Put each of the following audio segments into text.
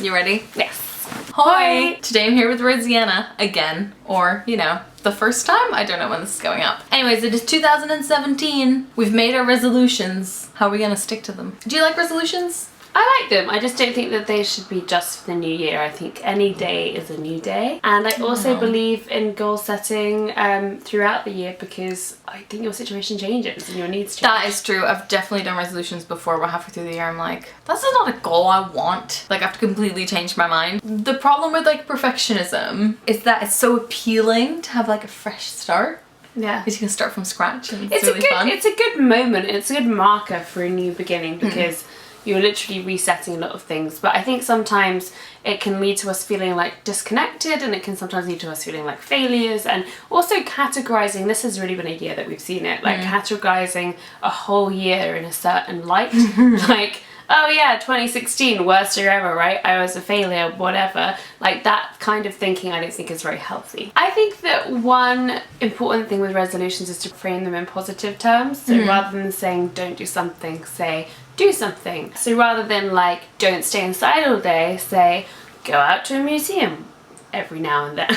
You ready? Yes. Hi! Today I'm here with Rosianna again, or, you know, the first time? I don't know when this is going up. Anyways, it is 2017. We've made our resolutions. How are we gonna stick to them? Do you like resolutions? I like them. I just don't think that they should be just for the new year. I think any day is a new day. And I also believe in goal setting throughout the year, because I think your situation changes and your needs change. That is true. I've definitely done resolutions before where halfway through the year I'm like, that's not a goal I want. Like, I have to completely change my mind. The problem with like perfectionism is that it's so appealing to have like a fresh start. Yeah. Because you can start from scratch and it's really fun. It's a good moment. It's a good marker for a new beginning, because you're literally resetting a lot of things. But I think sometimes it can lead to us feeling like disconnected, and it can sometimes lead to us feeling like failures, and also categorizing. This has really been a year that we've seen it, like categorizing a whole year in a certain light. Like, oh yeah, 2016, worst year ever, right? I was a failure, whatever. Like, that kind of thinking I don't think is very healthy. I think that one important thing with resolutions is to frame them in positive terms. So rather than saying don't do something, say do something. So rather than like don't stay inside all day, say go out to a museum every now and then.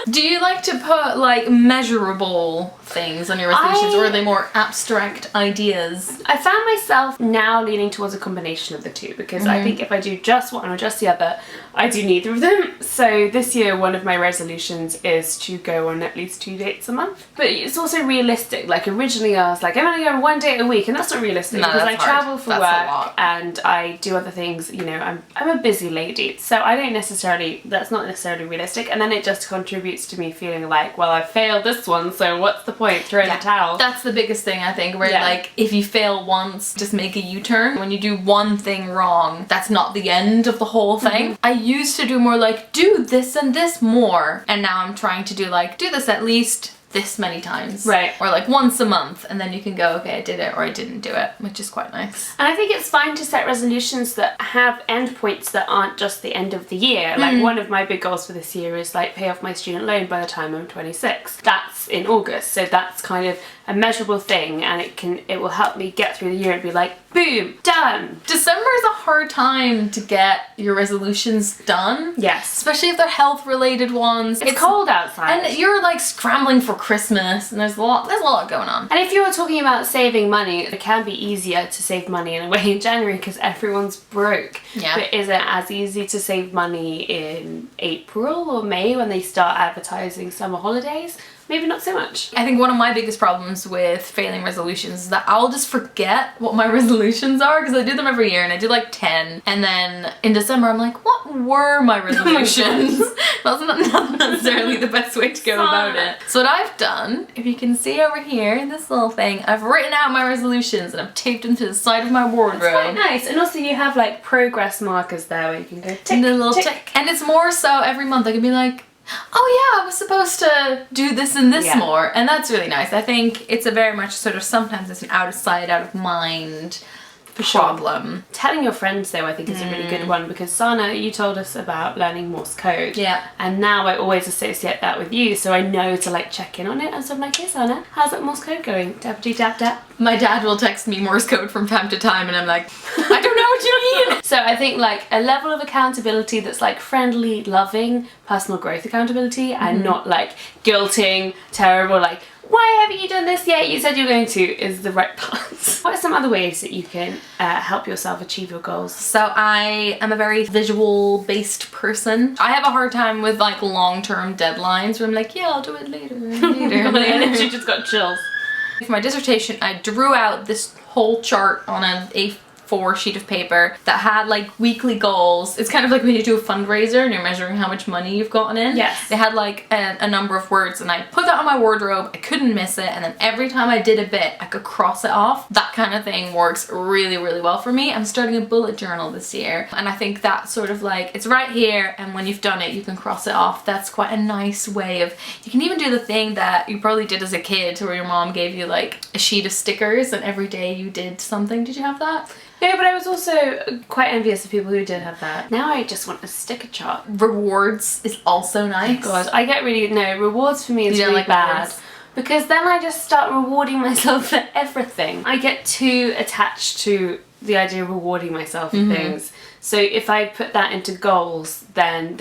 Do you like to put like measurable things on your resolutions, or are they more abstract ideas? I found myself now leaning towards a combination of the two, because I think if I do just one or just the other, I do neither of them. So this year one of my resolutions is to go on at least 2 dates a month. But it's also realistic. Like, originally I was like, I'm only going 1 date a week, and that's not realistic, because I travel for work and I do other things. You know, I'm a busy lady, so I don't necessarily, that's not necessarily realistic. And then it just contributes to me feeling like, well, I failed this one, so what's the point? Throw the towel. That's the biggest thing, I think, where like, if you fail once, just make a U-turn. When you do one thing wrong, that's not the end of the whole thing. I used to do more like, do this and this more, and now I'm trying to do like, do this at least this many times, right? Or like once a month, and then you can go, okay, I did it or I didn't do it, which is quite nice. And I think it's fine to set resolutions that have endpoints that aren't just the end of the year. Like, one of my big goals for this year is like pay off my student loan by the time I'm 26. That's in August, so that's kind of a measurable thing, and it will help me get through the year and be like, boom, done. December is a hard time to get your resolutions done. Yes. Especially if they're health related ones. It's cold outside. And you're like scrambling for Christmas, and there's a lot going on. And if you're talking about saving money, it can be easier to save money in a way in January because everyone's broke. Yeah. But is it as easy to save money in April or May when they start advertising summer holidays? Maybe not so much. I think one of my biggest problems with failing resolutions is that I'll just forget what my resolutions are, because I do them every year and I do like 10, and then in December I'm like, what were my resolutions? That's not necessarily the best way to go about it. So what I've done, if you can see over here in this little thing, I've written out my resolutions and I've taped them to the side of my wardrobe. It's quite nice. And also you have like progress markers there where you can go tick, and a little tick. tick. And it's more so every month I can be like, oh yeah, I was supposed to do this and this more, and that's really nice. I think it's a very much sort of, sometimes it's an out of sight, out of mind problem. Telling your friends though, I think, is a really good one, because Sana, you told us about learning Morse code. Yeah. And now I always associate that with you, so I know to like check in on it, and so I'm like, hey Sana, how's that Morse code going? Dappity dap dap. My dad will text me Morse code from time to time and I'm like, I don't know what you mean. So I think like a level of accountability that's like friendly, loving, personal growth accountability, and not like guilting, terrible, like, why haven't you done this yet? You said you were going to, is the right path. What are some other ways that you can help yourself achieve your goals? So I am a very visual based person. I have a hard time with like long-term deadlines where I'm like, yeah, I'll do it later and later. And then she just got chills. For my dissertation, I drew out this whole chart on an A4 sheet of paper that had like weekly goals. It's kind of like when you do a fundraiser and you're measuring how much money you've gotten in. Yes. They had like a number of words, and I put that on my wardrobe. I couldn't miss it, and then every time I did a bit, I could cross it off. That kind of thing works really, really well for me. I'm starting a bullet journal this year, and I think that's sort of like, it's right here, and when you've done it, you can cross it off. That's quite a nice way of, you can even do the thing that you probably did as a kid where your mom gave you like a sheet of stickers and every day you did something. Did you have that? No, but I was also quite envious of people who did have that. Now I just want a sticker chart. Rewards is also nice. Oh God, I get really, no, rewards for me is really bad. Rewards? Because then I just start rewarding myself for everything. I get too attached to the idea of rewarding myself for things. So if I put that into goals, then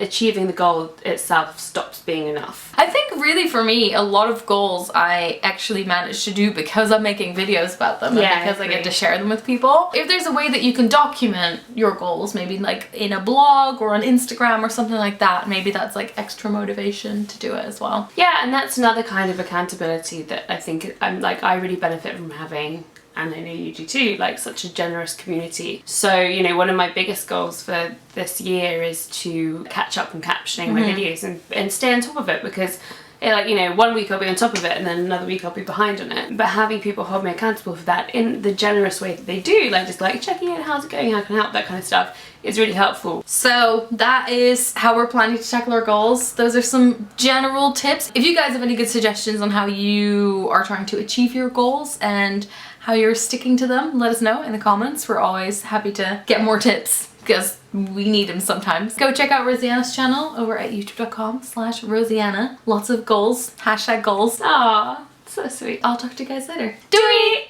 achieving the goal itself stops being enough. I think really for me, a lot of goals I actually managed to do because I'm making videos about them, and because I get to share them with people. If there's a way that you can document your goals, maybe like in a blog or on Instagram or something like that, maybe that's like extra motivation to do it as well. Yeah, and that's another kind of accountability that I think I really benefit from having, and I know you do too, like such a generous community. So, you know, one of my biggest goals for this year is to catch up on captioning my videos and stay on top of it, because like, you know, 1 week I'll be on top of it and then another week I'll be behind on it. But having people hold me accountable for that in the generous way that they do, like just like checking in, how's it going, how can I help, that kind of stuff, is really helpful. So that is how we're planning to tackle our goals. Those are some general tips. If you guys have any good suggestions on how you are trying to achieve your goals and how you're sticking to them, let us know in the comments. We're always happy to get more tips because we need them sometimes. Go check out Rosianna's channel over at youtube.com/Rosianna. Lots of goals, #goals. Aw, so sweet. I'll talk to you guys later. Doei!